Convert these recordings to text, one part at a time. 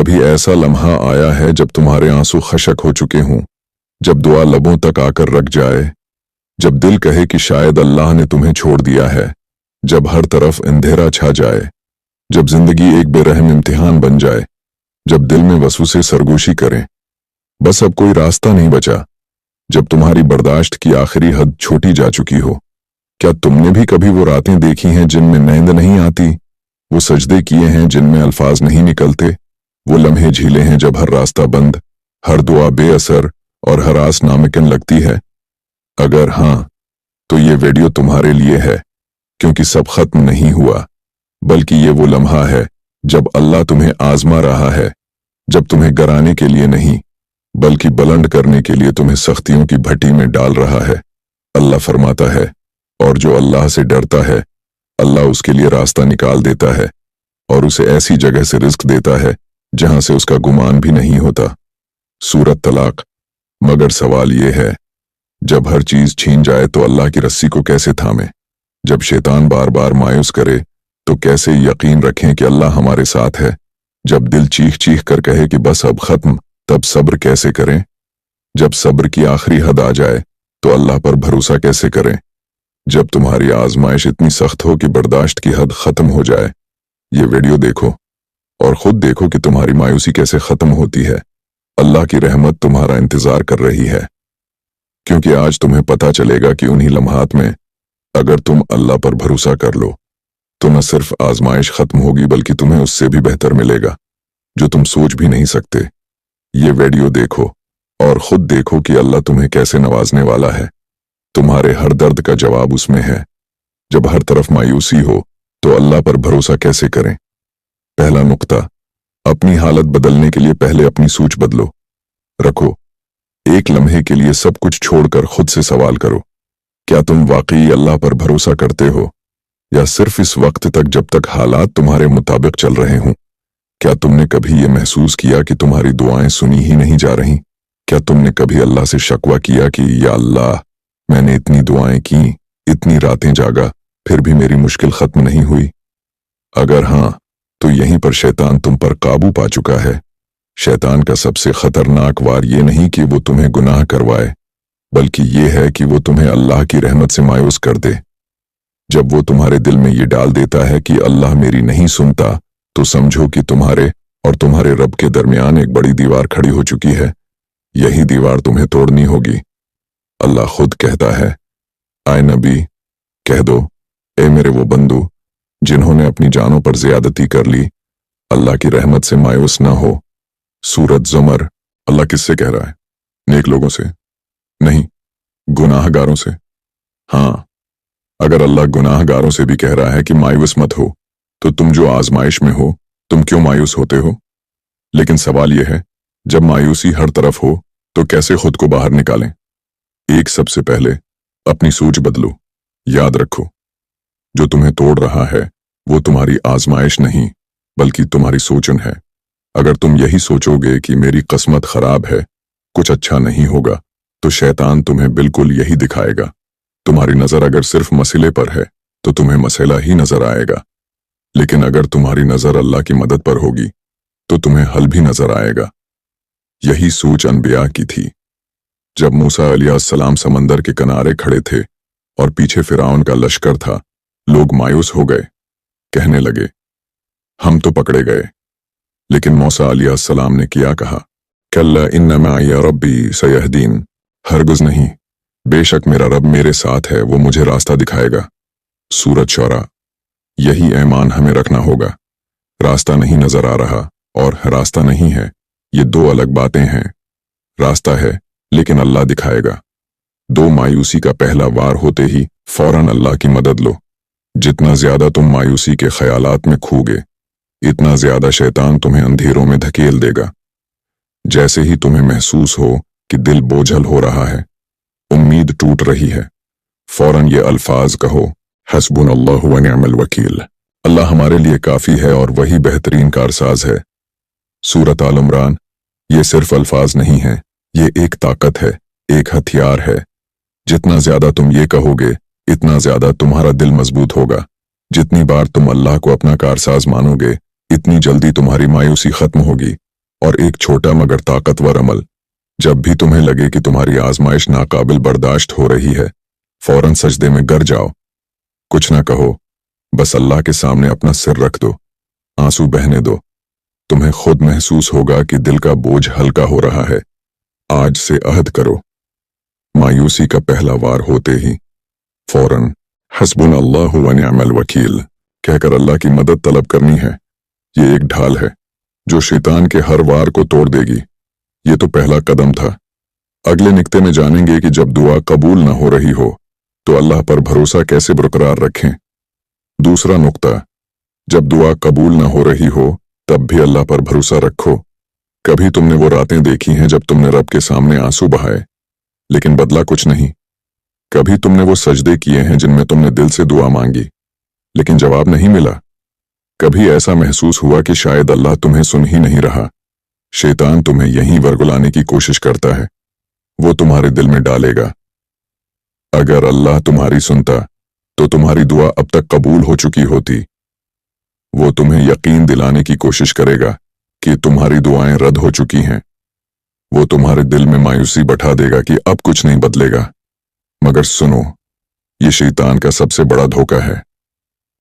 कभी ऐसा लम्हा आया है जब तुम्हारे आंसू खशक हो चुके हों, जब दुआ लबों तक आकर रख जाए, जब दिल कहे कि शायद अल्लाह ने तुम्हें छोड़ दिया है, जब हर तरफ अंधेरा छा जाए, जब जिंदगी एक बेरहम इम्तिहान बन जाए, जब दिल में वसवसे सरगोशी करें, बस अब कोई रास्ता नहीं बचा, जब तुम्हारी बर्दाश्त की आखिरी हद छोटी जा चुकी हो? क्या तुमने भी कभी वो रातें देखी हैं जिनमें नींद नहीं आती, वो सजदे किए हैं जिनमें अल्फाज नहीं निकलते, वो लम्हे झीले हैं जब हर रास्ता बंद, हर दुआ बेअसर और हर आस नामुमकिन लगती है? अगर हाँ, तो ये वीडियो तुम्हारे लिए है, क्योंकि सब खत्म नहीं हुआ, बल्कि ये वो लम्हा है जब अल्लाह तुम्हें आजमा रहा है, जब तुम्हें गिराने के लिए नहीं बल्कि बुलंद करने के लिए तुम्हें सख्तियों की भट्टी में डाल रहा है। अल्लाह फरमाता है, और जो अल्लाह से डरता है अल्लाह उसके लिए रास्ता निकाल देता है और उसे ऐसी जगह से रिस्क देता है जहां से उसका गुमान भी नहीं होता। सूरत तलाक। मगर सवाल यह है, जब हर चीज छीन जाए तो अल्लाह की रस्सी को कैसे थामे? जब शैतान बार बार मायूस करे तो कैसे यकीन रखें कि अल्लाह हमारे साथ है? जब दिल चीख चीख कर कहे कि बस अब खत्म, तब सब्र कैसे करें? जब सब्र की आखिरी हद आ जाए तो अल्लाह पर भरोसा कैसे करें? जब तुम्हारी आजमाइश इतनी सख्त हो कि बर्दाश्त की हद खत्म हो जाए, ये वीडियो देखो और खुद देखो कि तुम्हारी मायूसी कैसे खत्म होती है। अल्लाह की रहमत तुम्हारा इंतजार कर रही है, क्योंकि आज तुम्हें पता चलेगा कि उन्हीं लम्हात में अगर तुम अल्लाह पर भरोसा कर लो तो न सिर्फ आजमाइश खत्म होगी बल्कि तुम्हें उससे भी बेहतर मिलेगा जो तुम सोच भी नहीं सकते। ये वीडियो देखो और खुद देखो कि अल्लाह तुम्हें कैसे नवाजने वाला है। तुम्हारे हर दर्द का जवाब उसमें है। जब हर तरफ मायूसी हो तो अल्लाह पर भरोसा कैसे करें? पहला नुक्ता, अपनी हालत बदलने के लिए पहले अपनी सोच बदलो। रखो एक लम्हे के लिए सब कुछ छोड़कर खुद से सवाल करो, क्या तुम वाकई अल्लाह पर भरोसा करते हो, या सिर्फ इस वक्त तक जब तक हालात तुम्हारे मुताबिक चल रहे हों? क्या तुमने कभी ये महसूस किया कि तुम्हारी दुआएं सुनी ही नहीं जा रही? क्या तुमने कभी अल्लाह से शकवा किया कि या अल्लाह, मैंने इतनी दुआएं की, इतनी रातें जागा, फिर भी मेरी मुश्किल खत्म नहीं हुई? अगर हाँ, तो यहीं पर शैतान तुम पर काबू पा चुका है। शैतान का सबसे खतरनाक वार ये नहीं कि वो तुम्हें गुनाह करवाए, बल्कि ये है कि वो तुम्हें अल्लाह की रहमत से मायूस कर दे। जब वो तुम्हारे दिल में ये डाल देता है कि अल्लाह मेरी नहीं सुनता, तो समझो कि तुम्हारे और तुम्हारे रब के दरमियान एक बड़ी दीवार खड़ी हो चुकी है। यही दीवार तुम्हें तोड़नी होगी। अल्लाह खुद कहता है, आए नबी, कह दो, ए मेरे वो बंदू जिन्होंने अपनी जानों पर ज्यादती कर ली, अल्लाह की रहमत से मायूस ना हो। सूरत ज़ुमर। अल्लाह किससे कह रहा है? नेक लोगों से नहीं, गुनाहगारों से। हाँ, अगर अल्लाह गुनाहगारों से भी कह रहा है कि मायूस मत हो, तो तुम जो आजमाइश में हो, तुम क्यों मायूस होते हो? लेकिन सवाल यह है, जब मायूसी हर तरफ हो तो कैसे खुद को बाहर निकालें? एक, सबसे पहले अपनी सोच बदलो। याद रखो, जो तुम्हें तोड़ रहा है वो तुम्हारी आजमाइश नहीं बल्कि तुम्हारी सोचन है। अगर तुम यही सोचोगे कि मेरी किस्मत खराब है, कुछ अच्छा नहीं होगा, तो शैतान तुम्हें बिल्कुल यही दिखाएगा। तुम्हारी नजर अगर सिर्फ मसले पर है तो तुम्हें मसला ही नजर आएगा, लेकिन अगर तुम्हारी नजर अल्लाह की मदद पर होगी तो तुम्हें हल भी नजर आएगा। यही सोच अनबिया की थी। जब मूसा अलैहिस्सलाम समंदर के किनारे खड़े थे और पीछे फिरौन का लश्कर था, लोग मायूस हो गए, कहने लगे, हम तो पकड़े गए। लेकिन मूसा अलैहिस्सलाम ने क्या कहा? कल्ला इन्ना माइया रब्बी सयहदीन। हरगिज़ नहीं, बेशक मेरा रब मेरे साथ है, वो मुझे रास्ता दिखाएगा। सूरत शौरा। यही ईमान हमें रखना होगा। रास्ता नहीं नजर आ रहा और रास्ता नहीं है, ये दो अलग बातें हैं। रास्ता है लेकिन अल्लाह दिखाएगा। दो, मायूसी का पहला वार होते ही फौरन अल्लाह की मदद लो। जितना ज्यादा तुम मायूसी के ख्यालात में खोगे, इतना ज्यादा शैतान तुम्हें अंधेरों में धकेल देगा। जैसे ही तुम्हें महसूस हो कि दिल बोझल हो रहा है, उम्मीद टूट रही है, फौरन ये अल्फाज कहो, हस्बुनल्लाहु व निअमल वकील। अल्लाह हमारे लिए काफी है और वही बेहतरीन कारसाज है। सूरत आल इमरान। ये सिर्फ अल्फाज नहीं है, ये एक ताकत है, एक हथियार है। जितना ज्यादा तुम ये कहोगे, इतना ज्यादा तुम्हारा दिल मजबूत होगा। जितनी बार तुम अल्लाह को अपना कारसाज मानोगे, इतनी जल्दी तुम्हारी मायूसी खत्म होगी और एक छोटा मगर ताकतवर अमल। जब भी तुम्हें लगे कि तुम्हारी आजमाइश नाकाबिल बर्दाश्त हो रही है, फौरन सजदे में गिर जाओ। कुछ ना कहो, बस अल्लाह के सामने अपना सिर रख दो, आंसू बहने दो। तुम्हें खुद महसूस होगा कि दिल का बोझ हल्का हो रहा है। आज से अहद करो। मायूसी का पहला वार होते ही फौरन हस्बुनल्लाहु व निअमल वकील कहकर अल्लाह की मदद तलब करनी है। ये एक ढाल है जो शैतान के हर वार को तोड़ देगी। ये तो पहला कदम था। अगले निक्ते में जानेंगे कि जब दुआ कबूल न हो रही हो तो अल्लाह पर भरोसा कैसे बरकरार रखें। दूसरा नुक्ता, जब दुआ कबूल न हो रही हो तब भी अल्लाह पर भरोसा रखो। कभी तुमने वो रातें देखी हैं जब तुमने रब के सामने आंसू बहाए लेकिन बदला कुछ नहीं। कभी तुमने वो सजदे किए हैं जिनमें तुमने दिल से दुआ मांगी लेकिन जवाब नहीं मिला। कभी ऐसा महसूस हुआ कि शायद अल्लाह तुम्हें सुन ही नहीं रहा। शैतान तुम्हें यहीं वरगुलाने की कोशिश करता है। वो तुम्हारे दिल में डालेगा, अगर अल्लाह तुम्हारी सुनता तो तुम्हारी दुआ अब तक कबूल हो चुकी होती। वो तुम्हें यकीन दिलाने की कोशिश करेगा कि तुम्हारी दुआएं रद्द हो चुकी हैं। वो तुम्हारे दिल में मायूसी बैठा देगा कि अब कुछ नहीं बदलेगा। मगर सुनो, ये शैतान का सबसे बड़ा धोखा है।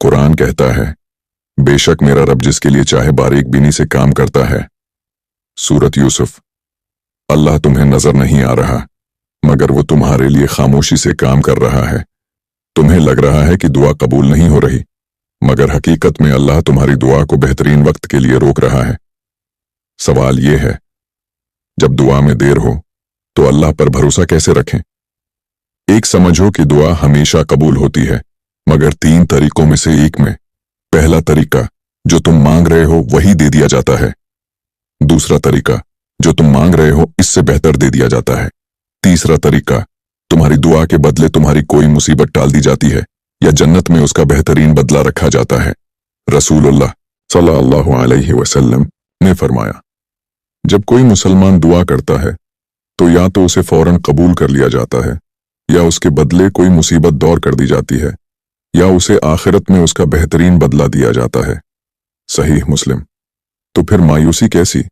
कुरान कहता है, बेशक मेरा रब जिसके लिए चाहे बारीक बीनी से काम करता है। सूरत यूसुफ। अल्लाह तुम्हें नजर नहीं आ रहा मगर वो तुम्हारे लिए खामोशी से काम कर रहा है। तुम्हें लग रहा है कि दुआ कबूल नहीं हो रही मगर हकीकत में अल्लाह तुम्हारी दुआ को बेहतरीन वक्त के लिए रोक रहा है। सवाल यह है, जब दुआ में देर हो तो अल्लाह पर भरोसा कैसे रखें? एक समझो कि दुआ हमेशा कबूल होती है मगर 3 तरीकों में से एक में। पहला तरीका, जो तुम मांग रहे हो वही दे दिया जाता है। दूसरा तरीका, जो तुम मांग रहे हो इससे बेहतर दे दिया जाता है। तीसरा तरीका, तुम्हारी दुआ के बदले तुम्हारी कोई मुसीबत टाल दी जाती है या जन्नत में उसका बेहतरीन बदला रखा जाता है। रसूलुल्लाह सल्लल्लाहु अलैहि वसल्लम ने फरमाया, जब कोई मुसलमान दुआ करता है तो या तो उसे फौरन कबूल कर लिया जाता है या उसके बदले कोई मुसीबत दौर कर दी जाती है या उसे आखिरत में उसका बेहतरीन बदला दिया जाता है। सहीह मुस्लिम। तो फिर मायूसी कैसी?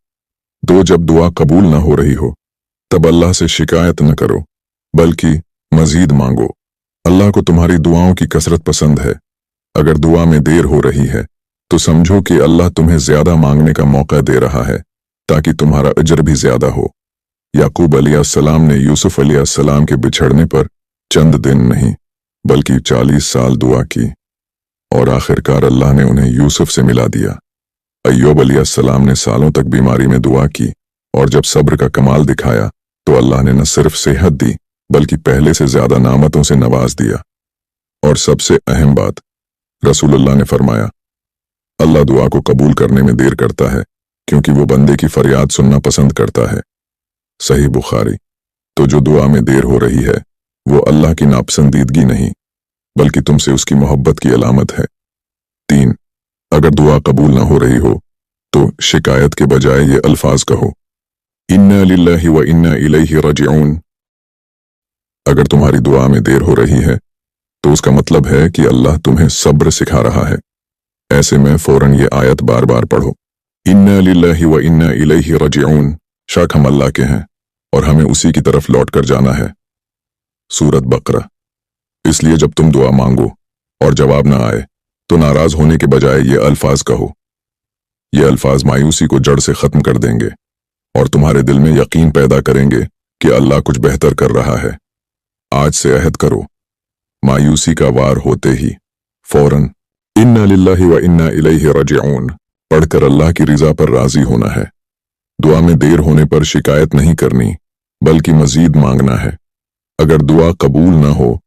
जब दुआ कबूल न हो रही हो तब अल्लाह से शिकायत न करो बल्कि मजीद मांगो। अल्लाह को तुम्हारी दुआओं की कसरत पसंद है। अगर दुआ में देर हो रही है तो समझो कि अल्लाह तुम्हें ज्यादा मांगने का मौका दे रहा है ताकि तुम्हारा अजर भी ज्यादा हो। याकूब अलैहिस्सलाम ने यूसुफ अलैहिस्सलाम के बिछड़ने पर चंद दिन नहीं बल्कि 40 साल दुआ की और आखिरकार अल्लाह ने उन्हें यूसुफ से मिला दिया। अय्यूब अलैहिस्सलाम ने सालों तक बीमारी में दुआ की और जब सब्र का कमाल दिखाया तो अल्लाह ने न सिर्फ सेहत दी बल्कि पहले से ज्यादा नामतों से नवाज दिया। और सबसे अहम बात, रसूलुल्लाह ने फरमाया, अल्लाह दुआ को कबूल करने में देर करता है क्योंकि वो बंदे की फरियाद सुनना पसंद करता है। सही बुखारी। तो जो दुआ में देर हो रही है वो अल्लाह की नापसंदीदगी नहीं बल्कि तुमसे उसकी मोहब्बत की अलामत है। 3, अगर दुआ कबूल ना हो रही हो तो शिकायत के बजाय ये अल्फाज कहो, इन्ना लिल्लाहि व इन्ना इलैहि राजिऊन। अगर तुम्हारी दुआ में देर हो रही है तो उसका मतलब है कि अल्लाह तुम्हें सब्र सिखा रहा है। ऐसे में फौरन ये आयत बार बार पढ़ो, इन्ना लिल्लाहि व इन्ना इलैहि राजिऊन। शक हम अल्लाह के हैं और हमें उसी की तरफ लौट कर जाना है। सूरत बकरा। इसलिए जब तुम दुआ मांगो और जवाब ना आए तो नाराज होने के बजाय ये अल्फाज कहो। ये अल्फाज मायूसी को जड़ से खत्म कर देंगे और तुम्हारे दिल में यकीन पैदा करेंगे कि अल्लाह कुछ बेहतर कर रहा है। आज से अहद करो, मायूसी का वार होते ही फौरन इन्ना लिल्लाहि व इन्ना इलैहि राजिऊन पढ़कर अल्लाह की रिजा पर राजी होना है। दुआ में देर होने पर शिकायत नहीं करनी बल्कि मजीद मांगना है। अगर दुआ कबूल ना हो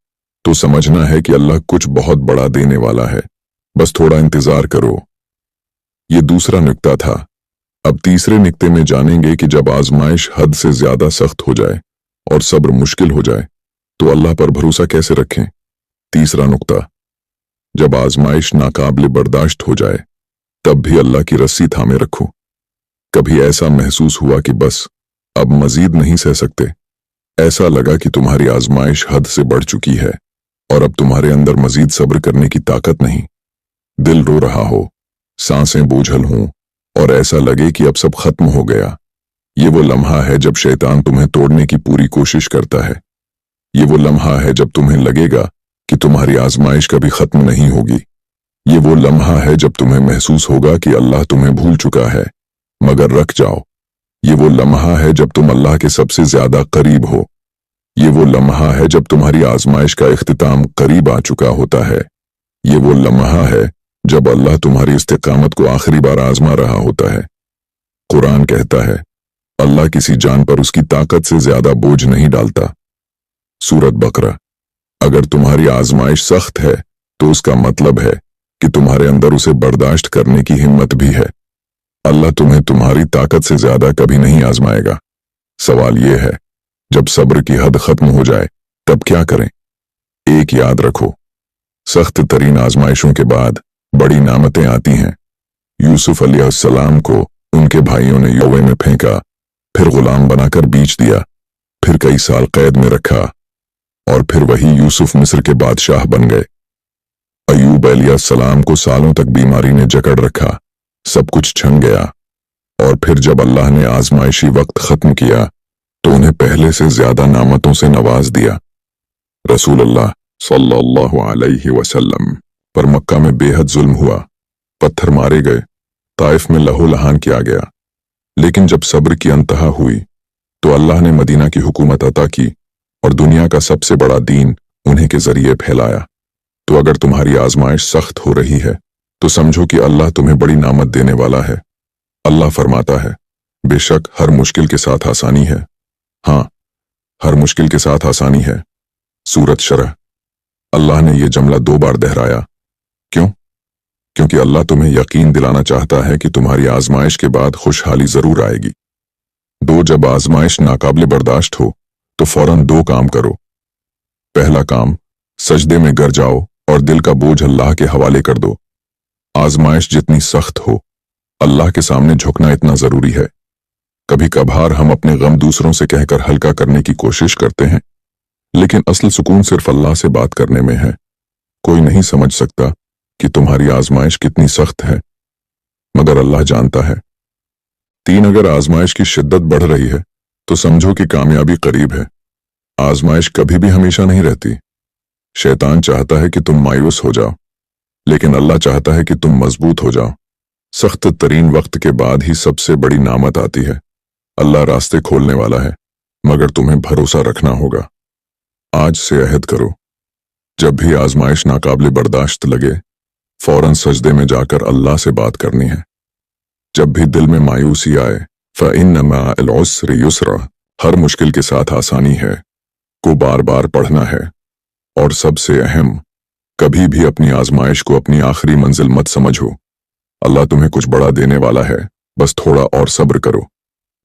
तो समझना है कि अल्लाह कुछ बहुत बड़ा देने वाला है, बस थोड़ा इंतजार करो। ये दूसरा नुक्ता था। अब तीसरे नुक्ते में जानेंगे कि जब आजमाइश हद से ज्यादा सख्त हो जाए और सब्र मुश्किल हो जाए तो अल्लाह पर भरोसा कैसे रखें। तीसरा नुक्ता, जब आजमाइश नाकाबिल बर्दाश्त हो जाए तब भी अल्लाह की रस्सी थामे रखो। कभी ऐसा महसूस हुआ कि बस अब मजीद नहीं सह सकते, ऐसा लगा कि तुम्हारी आजमाइश हद से बढ़ चुकी है और अब तुम्हारे अंदर मजीद सब्र करने की ताकत नहीं। दिल रो रहा हो, सांसें बोझल हों और ऐसा लगे कि अब सब खत्म हो गया। ये वो लम्हा है जब शैतान तुम्हें तोड़ने की पूरी कोशिश करता है। ये वो लम्हा है जब तुम्हें लगेगा कि तुम्हारी आजमाइश कभी खत्म नहीं होगी। ये वो लम्हा है जब तुम्हें महसूस होगा कि अल्लाह तुम्हें भूल चुका है, मगर रख जाओ। ये वो लम्हा है जब तुम अल्लाह के सबसे ज्यादा करीब हो। ये वो लम्हा है जब तुम्हारी आजमाइश का इख्तिताम करीब आ चुका होता है। ये वो लम्हा है जब अल्लाह तुम्हारी इस्तिकामत को आखिरी बार आजमा रहा होता है। कुरान कहता है, अल्लाह किसी जान पर उसकी ताकत से ज्यादा बोझ नहीं डालता। सूरत बकरा। अगर तुम्हारी आजमाइश सख्त है तो उसका मतलब है कि तुम्हारे अंदर उसे बर्दाश्त करने की हिम्मत भी है। अल्लाह तुम्हें तुम्हारी ताकत से ज्यादा कभी नहीं आजमाएगा। सवाल यह है, जब सब्र की हद खत्म हो जाए तब क्या करें? एक याद रखो, सख्त तरीन आजमाइशों के बाद बड़ी नामतें आती हैं। यूसुफ अलैहिस्सलाम को उनके भाइयों ने यौवे में फेंका, फिर गुलाम बनाकर बेच दिया, फिर कई साल कैद में रखा, और फिर वही यूसुफ मिस्र के बादशाह बन गए। अय्यूब अलैहिस्सलाम को सालों तक बीमारी ने जकड़ रखा, सब कुछ छन गया, और फिर जब अल्लाह ने आजमाइशी वक्त खत्म किया तो उन्हें पहले से ज्यादा नामतों से नवाज दिया। रसूलुल्लाह सल्लल्लाहु अलैहि वसल्लम पर मक्का में बेहद जुल्म हुआ, पत्थर मारे गए, ताइफ में लहू-लहान किया गया। लेकिन जब सब्र की अंतहा हुई तो अल्लाह ने मदीना की हुकूमत अता की और दुनिया का सबसे बड़ा दीन उन्हीं के जरिए फैलाया। तो अगर तुम्हारी आजमाइश सख्त हो रही है तो समझो कि अल्लाह तुम्हें बड़ी नामत देने वाला है। अल्लाह फरमाता है, बेशक हर मुश्किल के साथ आसानी है। हाँ, हर मुश्किल के साथ आसानी है। सूरत शरह। अल्लाह ने यह जुमला 2 बार दोहराया। क्यों? क्योंकि अल्लाह तुम्हें यकीन दिलाना चाहता है कि तुम्हारी आजमाइश के बाद खुशहाली जरूर आएगी। जब आजमाइश नाकाबिले बर्दाश्त हो तो फौरन 2 काम करो। पहला काम, सजदे में गिर जाओ और दिल का बोझ अल्लाह के हवाले कर दो। आजमाइश जितनी सख्त हो, अल्लाह के सामने झुकना इतना जरूरी है। कभी कभार हम अपने गम दूसरों से कहकर हल्का करने की कोशिश करते हैं, लेकिन असल सुकून सिर्फ अल्लाह से बात करने में है। कोई नहीं समझ सकता कि तुम्हारी आजमाइश कितनी सख्त है, मगर अल्लाह जानता है। 3, अगर आजमाइश की शिद्दत बढ़ रही है तो समझो कि कामयाबी करीब है। आजमाइश कभी भी हमेशा नहीं रहती। शैतान चाहता है कि तुम मायूस हो जाओ, लेकिन अल्लाह चाहता है कि तुम मजबूत हो जाओ। सख्त तरीन वक्त के बाद ही सबसे बड़ी नामत आती है। अल्लाह रास्ते खोलने वाला है, मगर तुम्हें भरोसा रखना होगा। आज से अहद करो, जब भी आजमाइश नाकाबिले बर्दाश्त लगे, फौरन सजदे में जाकर अल्लाह से बात करनी है। जब भी दिल में मायूसी आए, फ़इन्न मअल उस्रि युस्रा, हर मुश्किल के साथ आसानी है, को बार बार पढ़ना है। और सबसे अहम, कभी भी अपनी आजमाइश को अपनी आखिरी मंजिल मत समझो। अल्लाह तुम्हें कुछ बड़ा देने वाला है, बस थोड़ा और सब्र करो।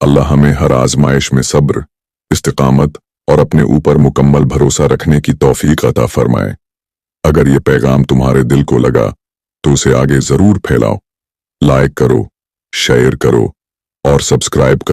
अल्लाह हमें हर आजमाइश में सब्र, इस्तिकामत और अपने ऊपर मुकम्मल भरोसा रखने की तौफीक अता फरमाए। अगर ये पैगाम तुम्हारे दिल को लगा तो उसे आगे जरूर फैलाओ। लाइक करो, शेयर करो और सब्सक्राइब करो।